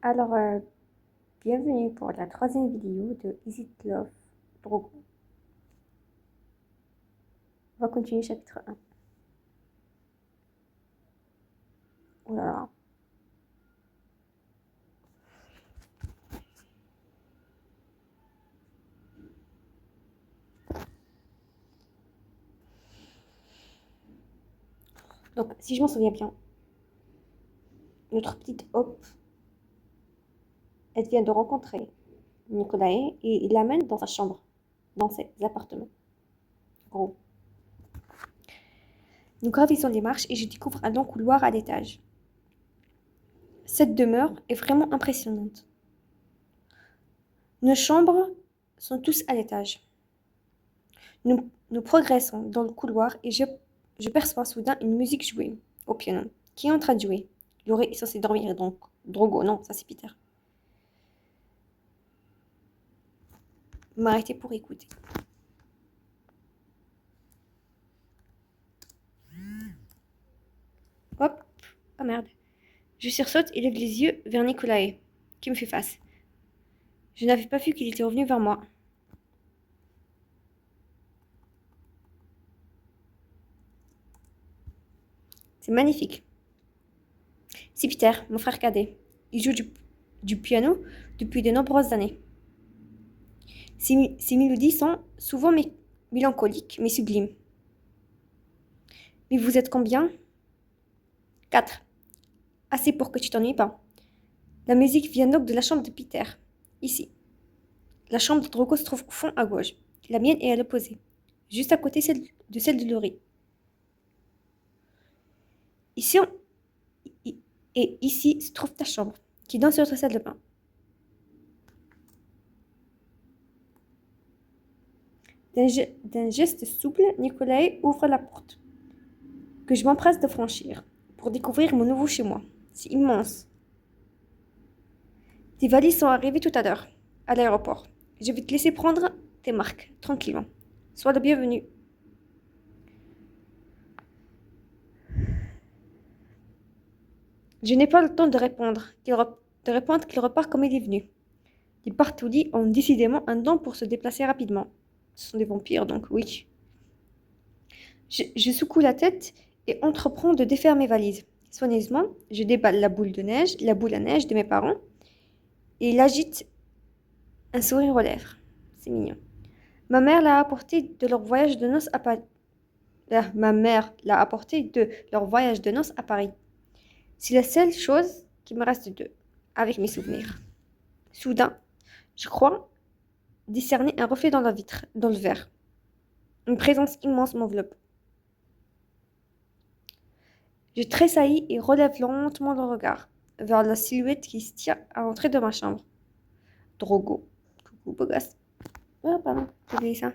Alors, bienvenue pour la troisième vidéo de Is It Love Drogo. On va continuer chapitre 1. Oh là là. Donc, si je m'en souviens bien, notre petite Hope, elle vient de rencontrer Nicolae et il l'amène dans sa chambre, dans ses appartements. Gros. Nous gravissons les marches et je découvre un long couloir à l'étage. Cette demeure est vraiment impressionnante. Nos chambres sont tous à l'étage. Nous progressons dans le couloir et je perçois soudain une musique jouée au piano. Qui est en train de jouer? Laurie est censée dormir, donc Drogo, non, ça c'est Peter. M'arrêter pour écouter. Hop, ah merde. Je sursaute et lève les yeux vers Nicolae, qui me fait face. Je n'avais pas vu qu'il était revenu vers moi. C'est magnifique. C'est Peter, mon frère cadet. Il joue du piano depuis de nombreuses années. Ses mélodies sont souvent mélancoliques, mais sublimes. Mais vous êtes combien? 4. Assez pour que tu t'ennuies pas. La musique vient donc de la chambre de Peter, ici. La chambre de Drogo se trouve au fond à gauche. La mienne est à l'opposé, juste à côté de celle de Laurie. Et ici se trouve ta chambre, qui donne sur notre salle de bain. D'un geste souple, Nicolae ouvre la porte, que je m'empresse de franchir, pour découvrir mon nouveau chez moi. C'est immense. Tes valises sont arrivées tout à l'heure, à l'aéroport. Je vais te laisser prendre tes marques, tranquillement. Sois le bienvenu. Je n'ai pas le temps de répondre qu'il repart comme il est venu. Les Bartoli ont décidément un don pour se déplacer rapidement. Ce sont des vampires, donc oui. Je secoue la tête et entreprends de défaire mes valises. Soigneusement, je déballe la boule à neige de mes parents, et il agite un sourire aux lèvres. C'est mignon. Ma mère l'a apporté de leur voyage de noces à Paris. Ma mère l'a apporté de leur voyage de noces à Paris. C'est la seule chose qui me reste d'eux, avec mes souvenirs. Soudain, je crois discerner un reflet dans la vitre, dans le verre. Une présence immense m'enveloppe. Je tressaillis et relève lentement le regard vers la silhouette qui se tient à l'entrée de ma chambre. Drogo. Coucou, beau gosse. Ah, pardon, j'ai oublié ça.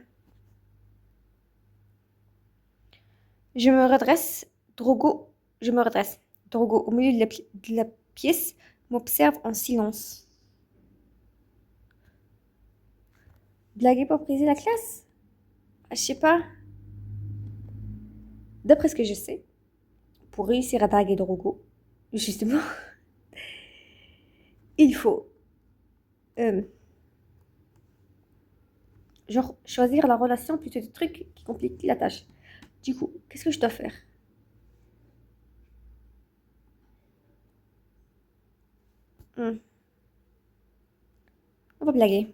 Je me redresse. Drogo, au milieu de la pièce, m'observe en silence. Blaguer pour briser la classe? Je sais pas. D'après ce que je sais, pour réussir à draguer Drogo, justement, il faut genre choisir la relation plutôt que des trucs qui compliquent la tâche. Du coup, qu'est-ce que je dois faire? On va blaguer.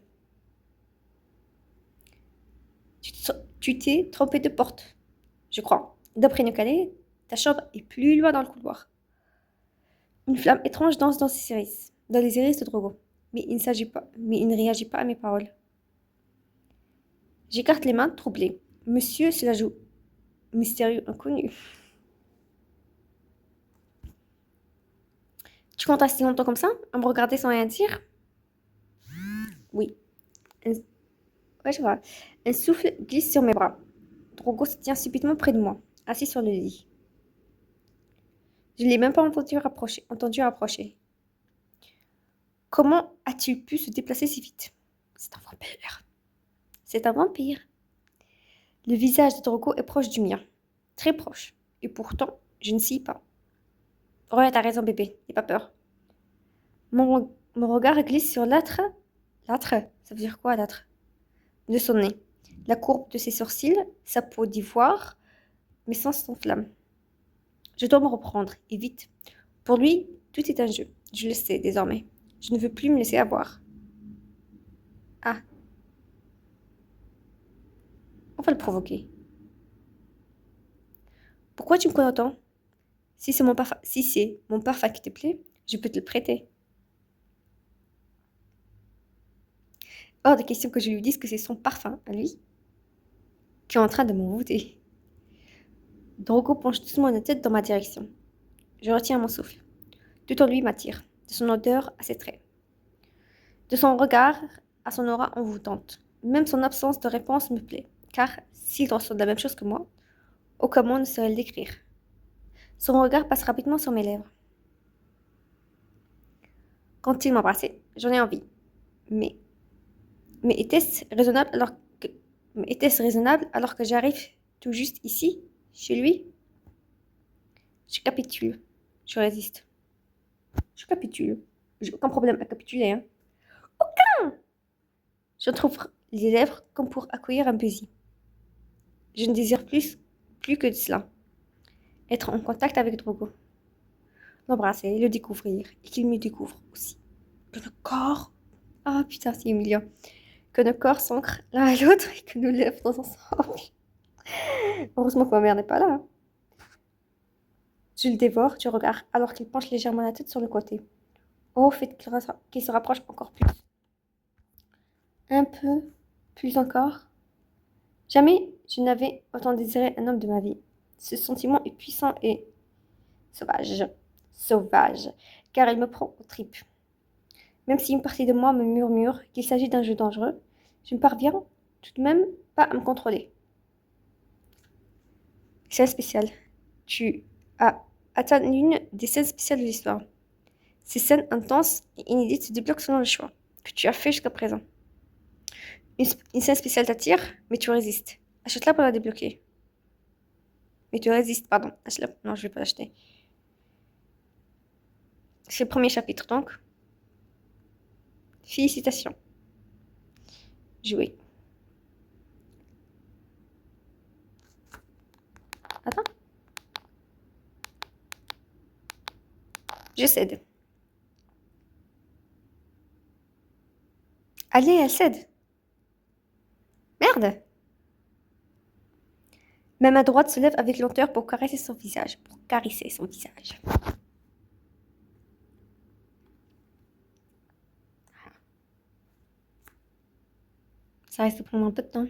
Tu t'es trompé de porte, je crois. D'après Nicolae, ta chambre est plus loin dans le couloir. Une flamme étrange danse dans les iris de Drogo. Mais il ne réagit pas à mes paroles. J'écarte les mains, troublée. Monsieur, cela joue. Mystérieux inconnu. Tu comptes rester longtemps comme ça, à me regarder sans rien dire? Oui. Ouais, je vois. Un souffle glisse sur mes bras. Drogo se tient subitement près de moi, assis sur le lit. Je ne l'ai même pas entendu rapprocher. Comment a-t-il pu se déplacer si vite? C'est un vampire. C'est un vampire. Le visage de Drogo est proche du mien. Très proche. Et pourtant, je ne scie pas. Ouais, t'as raison, bébé. N'aie pas peur. Mon Mon regard glisse sur l'âtre. L'âtre, ça veut dire quoi l'âtre? De son nez, la courbe de ses sourcils, sa peau d'ivoire, mes sens s'enflamment. Je dois me reprendre, et vite. Pour lui, tout est un jeu. Je le sais désormais. Je ne veux plus me laisser avoir. Ah, on va le provoquer. Pourquoi tu me connais autant? Si c'est mon parfum qui te plaît, je peux te le prêter. Hors de question que je lui dise que c'est son parfum, à lui, qui est en train de m'envoûter. Drogo penche doucement la tête dans ma direction. Je retiens mon souffle. Tout en lui m'attire, de son odeur à ses traits. De son regard à son aura envoûtante. Même son absence de réponse me plaît, car s'il ressent la même chose que moi, aucun mot ne saurait le décrire. Son regard passe rapidement sur mes lèvres. Quand il m'embrassait, j'en ai envie. Mais, mais était-ce raisonnable alors que j'arrive tout juste ici, chez lui? Je capitule. Je résiste. Je capitule. J'ai aucun problème à capituler, hein. J'entr'ouvre les lèvres comme pour accueillir un baiser. Je ne désire plus que cela. Être en contact avec Drogo. L'embrasser, le découvrir, et qu'il me découvre aussi. Que nos corps... Ah putain, c'est humiliant. Que nos corps s'ancrent l'un à l'autre et que nous lèvres dans ensemble. Heureusement que ma mère n'est pas là, hein. Je le dévore du regard alors qu'il penche légèrement la tête sur le côté. Au fait qu'il se rapproche encore plus. Un peu plus encore. Jamais je n'avais autant désiré un homme de ma vie. Ce sentiment est puissant et sauvage. Sauvage, car il me prend aux tripes. Même si une partie de moi me murmure qu'il s'agit d'un jeu dangereux, je ne parviens tout de même pas à me contrôler. Scène spéciale. Tu as atteint l'une des scènes spéciales de l'histoire. Ces scènes intenses et inédites se débloquent selon le choix que tu as fait jusqu'à présent. Une scène spéciale t'attire, mais tu résistes. Achète-la pour la débloquer. Mais tu résistes, pardon. Achète-la. Non, je vais pas l'acheter. C'est le premier chapitre, donc. Félicitations. Jouer. Attends. Je cède. Allez, elle cède. Merde! Ma main droite se lève avec lenteur pour caresser son visage. Ça risque de prendre un peu de temps.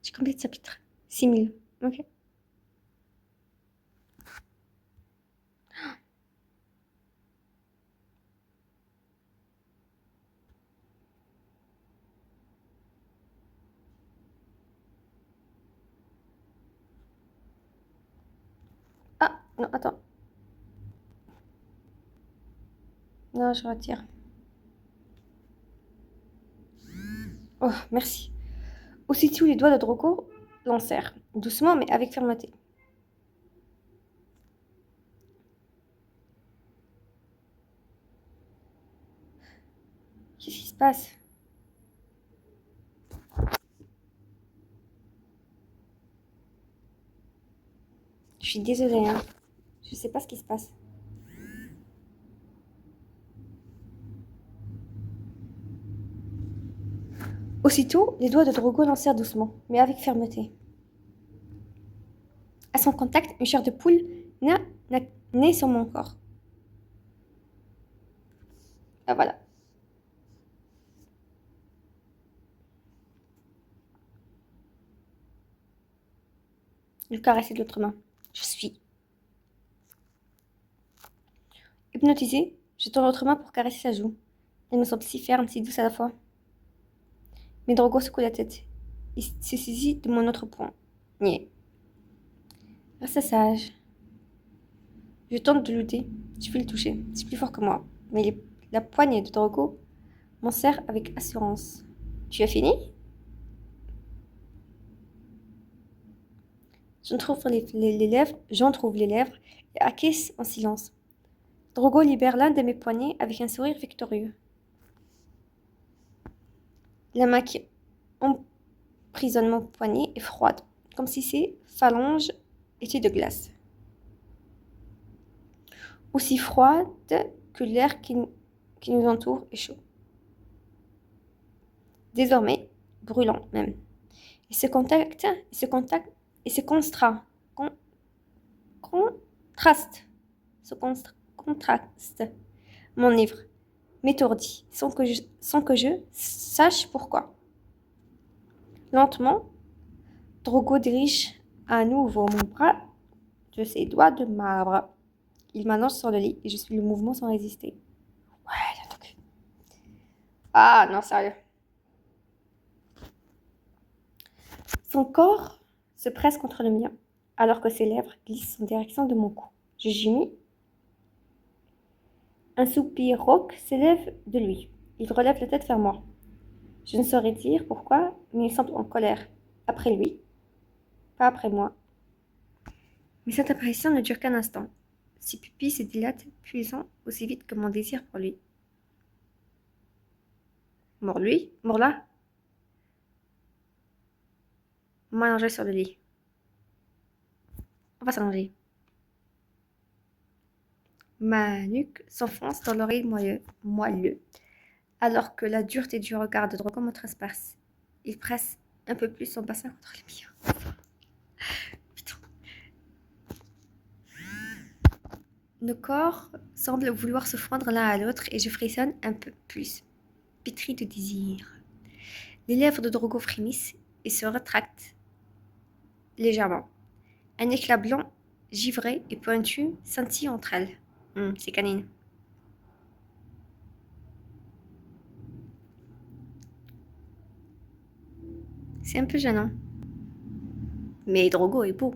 J'ai combien de chapitres? 6000. Ok. Ah, non, attends. Non, je retire. Oh, merci. Aussitôt, les doigts de Drogo l'enserrent, doucement mais avec fermeté. Qu'est-ce qui se passe? Je suis désolée, hein. Je sais pas ce qui se passe. Aussitôt, les doigts de Drogo l'enserrent doucement, mais avec fermeté. À son contact, une chair de poule naît sur mon corps. Ah voilà. Je caressais de l'autre main. Je suis hypnotisée. Je tends l'autre main pour caresser sa joue. Elle me semble si ferme, si douce à la fois. Mais Drogo secoue la tête. Il se saisit de mon autre poing. Niais. Reste sage. Je tente de lutter. Je peux le toucher. C'est plus fort que moi. Mais la poigne de Drogo m'en serre avec assurance. Tu as fini? J'en trouve les lèvres et acquiesce en silence. Drogo libère l'un de mes poignets avec un sourire victorieux. La main qui emprisonne mon poignet est froide, comme si ses phalanges étaient de glace. Aussi froide que l'air qui nous entoure est chaud. Désormais, brûlant même. Et ce contraste m'enivre, m'étourdit, sans que je sache pourquoi. Lentement, Drogo dirige à nouveau mon bras de ses doigts de marbre. Il m'annonce sur le lit et je suis le mouvement sans résister. Ouais, le truc. Ah, non, sérieux. Son corps se presse contre le mien, alors que ses lèvres glissent en direction de mon cou. Je gémis. Un soupir rauque s'élève de lui. Il relève la tête vers moi. Je ne saurais dire pourquoi, mais il semble en colère. Après lui, pas après moi. Mais cette apparition ne dure qu'un instant. Ses pupilles se dilatent, puissant aussi vite que mon désir pour lui. Mort lui, mort là. On m'a allongé sur le lit. On va s'allonger. Ma nuque s'enfonce dans l'oreille moelleux, alors que la dureté du regard de Drogo me transperce. Il presse un peu plus son bassin contre le mien. Putain. Nos corps semblent vouloir se fondre l'un à l'autre et je frissonne un peu plus, pétrie de désir. Les lèvres de Drogo frémissent et se rétractent légèrement. Un éclat blanc, givré et pointu scintille entre elles. C'est canine. C'est un peu gênant. Mais Drogo est beau.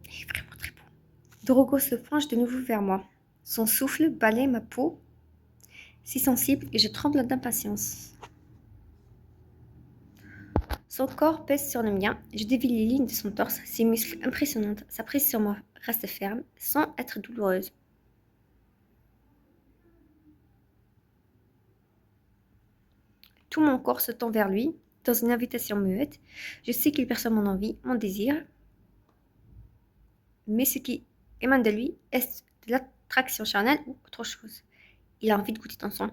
Il est vraiment très beau. Drogo se penche de nouveau vers moi. Son souffle balaye ma peau, si sensible, et je tremble d'impatience. Son corps pèse sur le mien, je dévie les lignes de son torse, ses muscles impressionnants, sa prise sur moi reste ferme, sans être douloureuse. Tout mon corps se tend vers lui, dans une invitation muette. Je sais qu'il perçoit mon envie, mon désir, mais ce qui émane de lui est de l'attraction charnelle ou autre chose. Il a envie de goûter ton sang.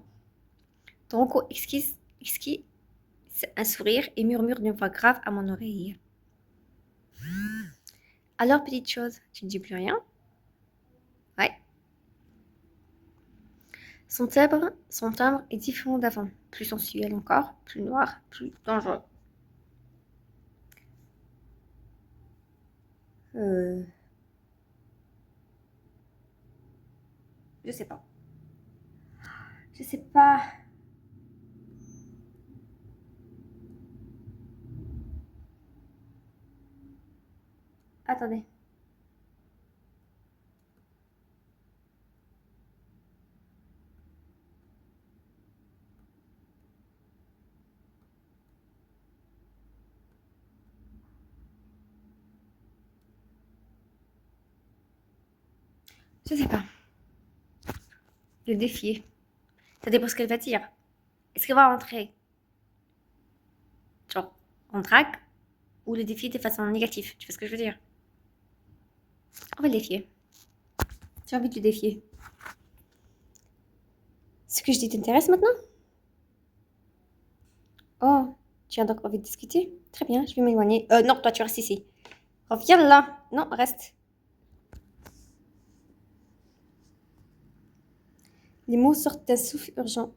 Drogo exquise un sourire et murmure d'une voix grave à mon oreille. Alors, petite chose, tu ne dis plus rien? Ouais. Son timbre est différent d'avant, plus sensuel encore, plus noir, plus dangereux. Je sais pas. Je sais pas. Attendez. Je sais pas. Le défier. Ça dépend ce qu'elle va dire. Est-ce qu'elle va rentrer genre en drague ou le défier de façon négative? Tu vois ce que je veux dire? On va le défier. J'ai envie de le défier. Ce que je dis t'intéresse maintenant? Oh, tu as donc envie de discuter? Très bien, je vais m'éloigner. Non, toi tu restes ici. Reviens là. Non, reste. Les mots sortent d'un souffle urgent,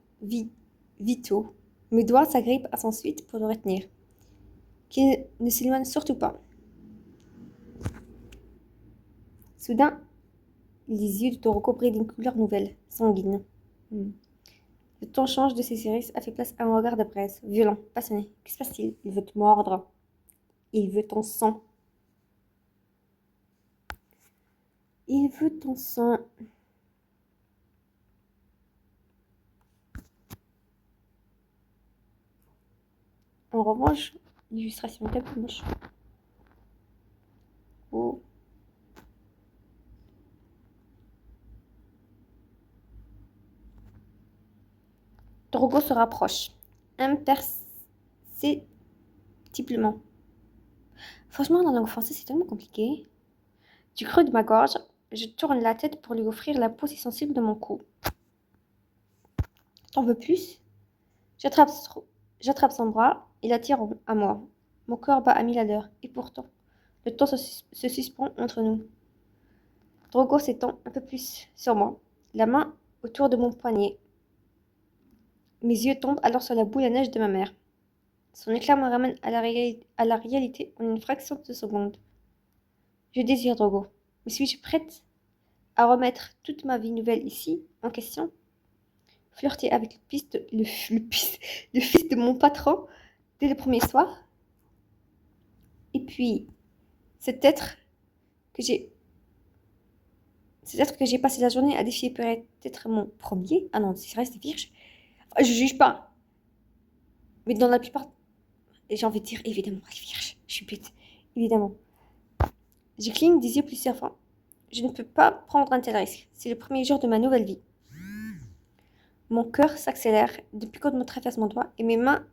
vitaux. Mes doigts s'agrippent à son suite pour le retenir. Qu'il ne s'éloigne surtout pas. Soudain, les yeux de Drogo brillent d'une couleur nouvelle, sanguine. Le ton change de ses iris a fait place à un regard de braise, violent, passionné. Que se passe-t-il? Il veut te mordre. Il veut ton sang. Il veut ton sang. En revanche, L'illustration est un peu moche. Oh. Drogo se rapproche, imperceptiblement. Franchement, la langue française, c'est tellement compliqué. Du creux de ma gorge, je tourne la tête pour lui offrir la peau si sensible de mon cou. T'en veux plus? J'attrape son bras et l'attire à moi. Mon cœur bat à 1000 à l'heure, et pourtant, le temps se suspend entre nous. Drogo s'étend un peu plus sur moi, la main autour de mon poignet. Mes yeux tombent alors sur la boule à neige de ma mère. Son éclat me ramène à la réalité en une fraction de seconde. Je désire Drogo, mais suis-je prête à remettre toute ma vie nouvelle ici en question? Flirter avec le fils de mon patron dès le premier soir? Et puis, cet être que j'ai passé la journée à défier peut-être mon premier. Ah non, s'il reste vierge, je juge pas. Mais dans la plupart, j'ai envie de dire évidemment, elle est vierge. Je suis bête, évidemment. Je cligne des yeux plusieurs fois. Je ne peux pas prendre un tel risque. C'est le premier jour de ma nouvelle vie. Mon cœur s'accélère depuis qu'on me traverse mon doigt et mes mains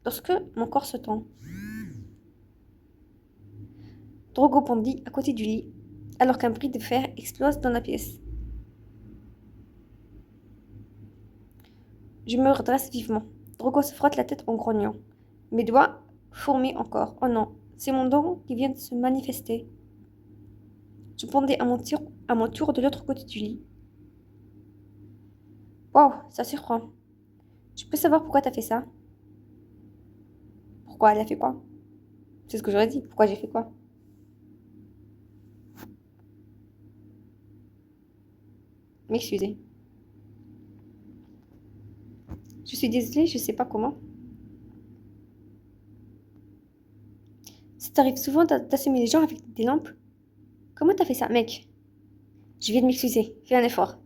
lorsque mon corps se tend. Drogo bondit à côté du lit alors qu'un bruit de fer explose dans la pièce. Je me redresse vivement. Drogo se frotte la tête en grognant. Mes doigts fourmillent encore. Oh non, c'est mon don qui vient de se manifester. Je pendais à mon tour de l'autre côté du lit. Wow, ça surprend. Je peux savoir pourquoi t'as fait ça? Pourquoi elle a fait quoi? C'est ce que j'aurais dit. Pourquoi j'ai fait quoi? M'excuser. Je suis désolée, je sais pas comment. Ça t'arrive souvent d'assommer les gens avec des lampes? Comment t'as fait ça, mec? Je viens de m'excuser. Fais un effort.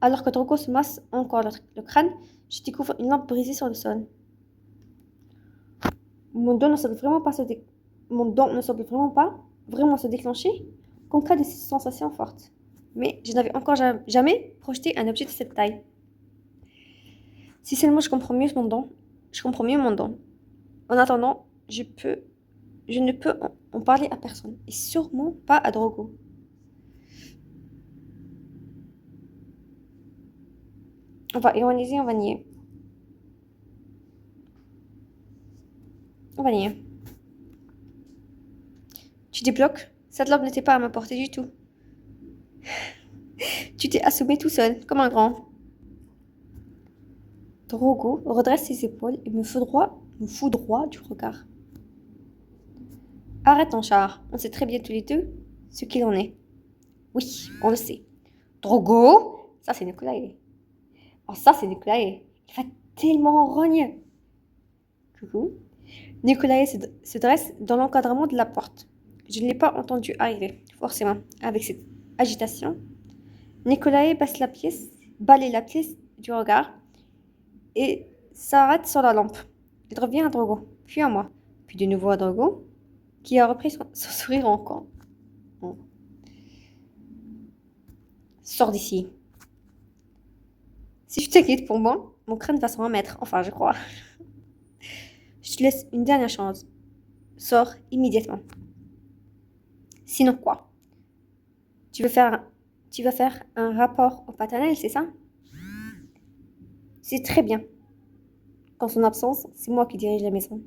Alors que Drogo se masse encore le crâne, je découvre une lampe brisée sur le sol. Mon don ne semble vraiment pas vraiment se déclencher qu'en cas de sensation forte. Mais je n'avais encore jamais projeté un objet de cette taille. Si seulement je comprends mieux mon don. En attendant, je ne peux en parler à personne, et sûrement pas à Drogo. On va ironiser, on va nier. On va nier. Tu débloques? Cette lampe n'était pas à ma portée du tout. Tu t'es assommé tout seul, comme un grand. Drogo redresse ses épaules et me foudroie du regard. Arrête ton char, on sait très bien tous les deux ce qu'il en est. Oui, on le sait. Drogo, ça c'est Nicolae. Oh, ça c'est Nicolae. Il va tellement rogne. Coucou. Nicolae se dresse dans l'encadrement de la porte. Je ne l'ai pas entendu arriver, forcément. Avec cette agitation, Nicolae balaye la pièce du regard et s'arrête sur la lampe. Il revient à Drogo, puis à moi, puis de nouveau à Drogo, qui a repris son sourire encore. Bon. Sors d'ici. Si tu t'inquiètes pour moi, mon crâne va s'en remettre, enfin je crois. Je te laisse une dernière chance. Sors immédiatement. Sinon quoi? Tu vas faire un rapport au paternel, c'est ça? C'est très bien. Qu'en son absence, c'est moi qui dirige la maison.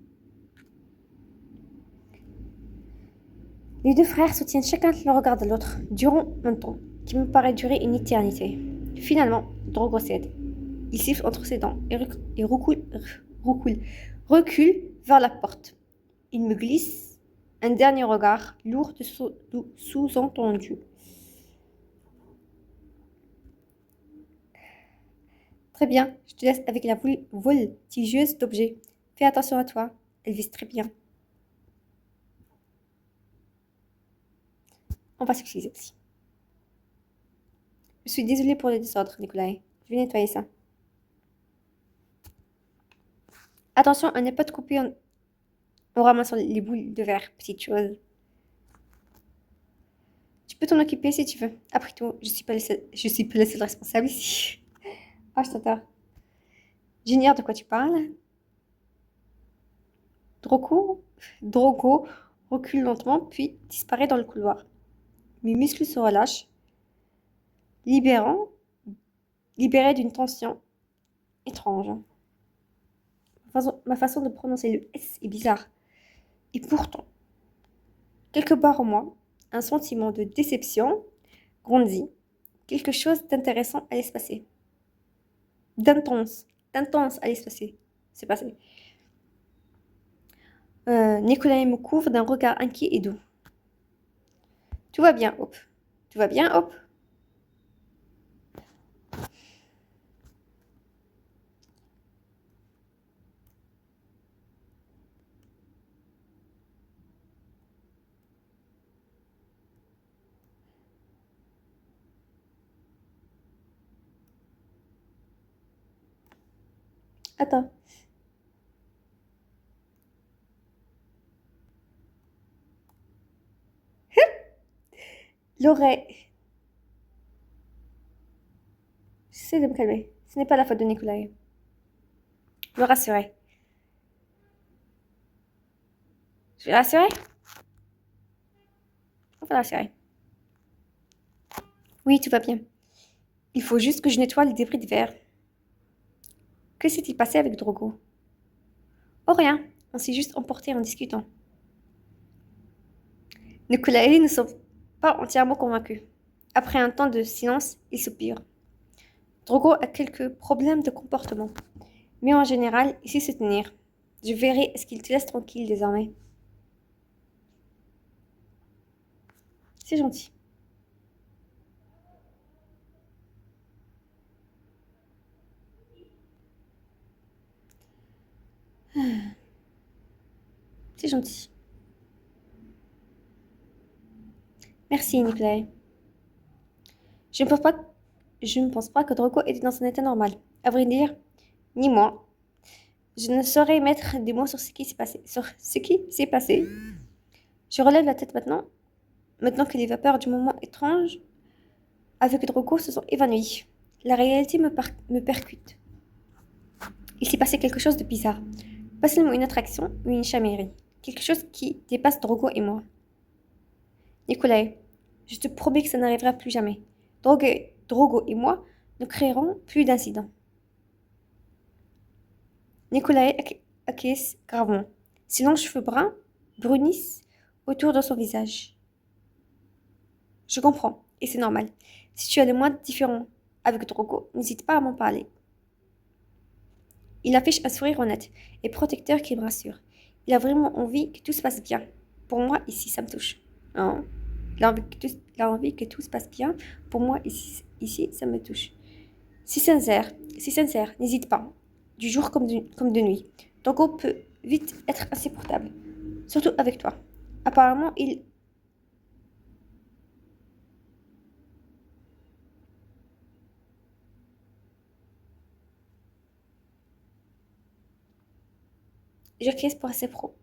Les deux frères soutiennent chacun le regard de l'autre durant un temps qui me paraît durer une éternité. Finalement, Drogo cède. Il siffle entre ses dents et recule vers la porte. Il me glisse un dernier regard lourd de sous-entendu. Très bien, je te laisse avec la voltigeuse d'objets. Fais attention à toi, elle vise très bien. On va s'excuser aussi. Je suis désolée pour le désordre, Nicolas. Je vais nettoyer ça. Attention à ne pas te couper en ramassant les boules de verre, petite chose. Tu peux t'en occuper si tu veux. Après tout, je suis pas la seule responsable ici. Ah, je t'adore. J'ignore de quoi tu parles. Drogo, Drogo recule lentement, puis disparaît dans le couloir. Mes muscles se relâchent, libérant, libérés d'une tension étrange. Ma façon de prononcer le S est bizarre. Et pourtant, quelque part en moi, un sentiment de déception grandit. Quelque chose d'intéressant allait se passer. D'intense allait se passer. C'est passé. Nicolas me couvre d'un regard inquiet et doux. Tout va bien, Hop. Tout va bien, Hop. Attends. L'oreille. J'essaie de me calmer. Ce n'est pas la faute de Nicolas. Je le rassurer. Je vais le rassurer. On va le rassurer. Oui, tout va bien. Il faut juste que je nettoie les débris de verre. Que s'est-il passé avec Drogo? Oh, rien. On s'est juste emporté en discutant. Nicolas et Ellie ne sont pas entièrement convaincus. Après un temps de silence, ils soupirent. Drogo a quelques problèmes de comportement, mais en général, il sait se tenir. Je verrai est-ce qu'il te laisse tranquille désormais. C'est gentil. C'est gentil. Merci, Nicolas. Je ne pense pas, je ne pense pas que Drogo était dans un état normal. À vrai dire, ni moi. Je ne saurais mettre des mots sur ce qui s'est passé. Je relève la tête maintenant que les vapeurs du moment étrange avec Drogo se sont évanouies. La réalité me percute. Il s'est passé quelque chose de bizarre. Pas seulement une attraction ou une chamaillerie. Quelque chose qui dépasse Drogo et moi. Nicolas, je te promets que ça n'arrivera plus jamais. Drogo et moi ne créerons plus d'incidents. Nicolas acquiesce gravement. Ses longs cheveux bruns brunissent autour de son visage. Je comprends, et c'est normal. Si tu as des mois différents avec Drogo, n'hésite pas à m'en parler. Il affiche un sourire honnête et protecteur qui me rassure. Il a vraiment envie que tout se passe bien. Pour moi, ici, ça me touche. Hein? Il a envie que tout se passe bien. Pour moi, ici, ça me touche. Si sincère, n'hésite pas. Du jour comme de nuit. Drogo peut vite être insupportable. Surtout avec toi. Apparemment, il... J'acquiesce pour assez pro.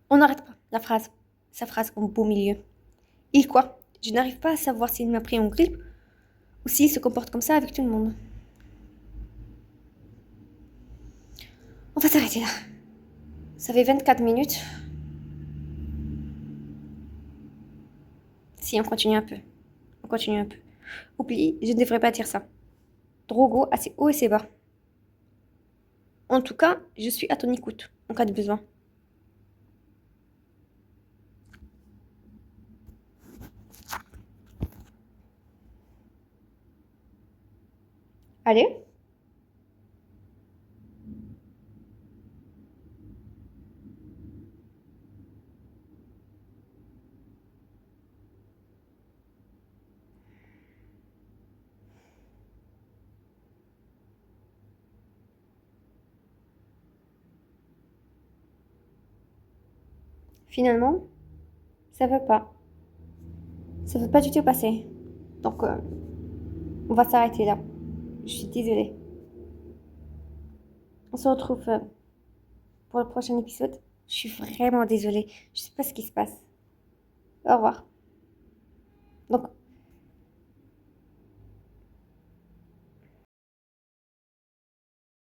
On n'arrête pas sa phrase en beau milieu. Il quoi? Je n'arrive pas à savoir s'il m'a pris en grippe ou s'il se comporte comme ça avec tout le monde. On va s'arrêter là. Ça fait 24 minutes. Si, on continue un peu. Oublie, je ne devrais pas dire ça. Drogo a ses hauts et ses bas. En tout cas, je suis à ton écoute en cas de besoin. Allez. Finalement, ça veut pas. Ça veut pas du tout passer. Donc, on va s'arrêter là. Je suis désolée. On se retrouve pour le prochain épisode. Je suis vraiment désolée. Je sais pas ce qui se passe. Au revoir. Donc,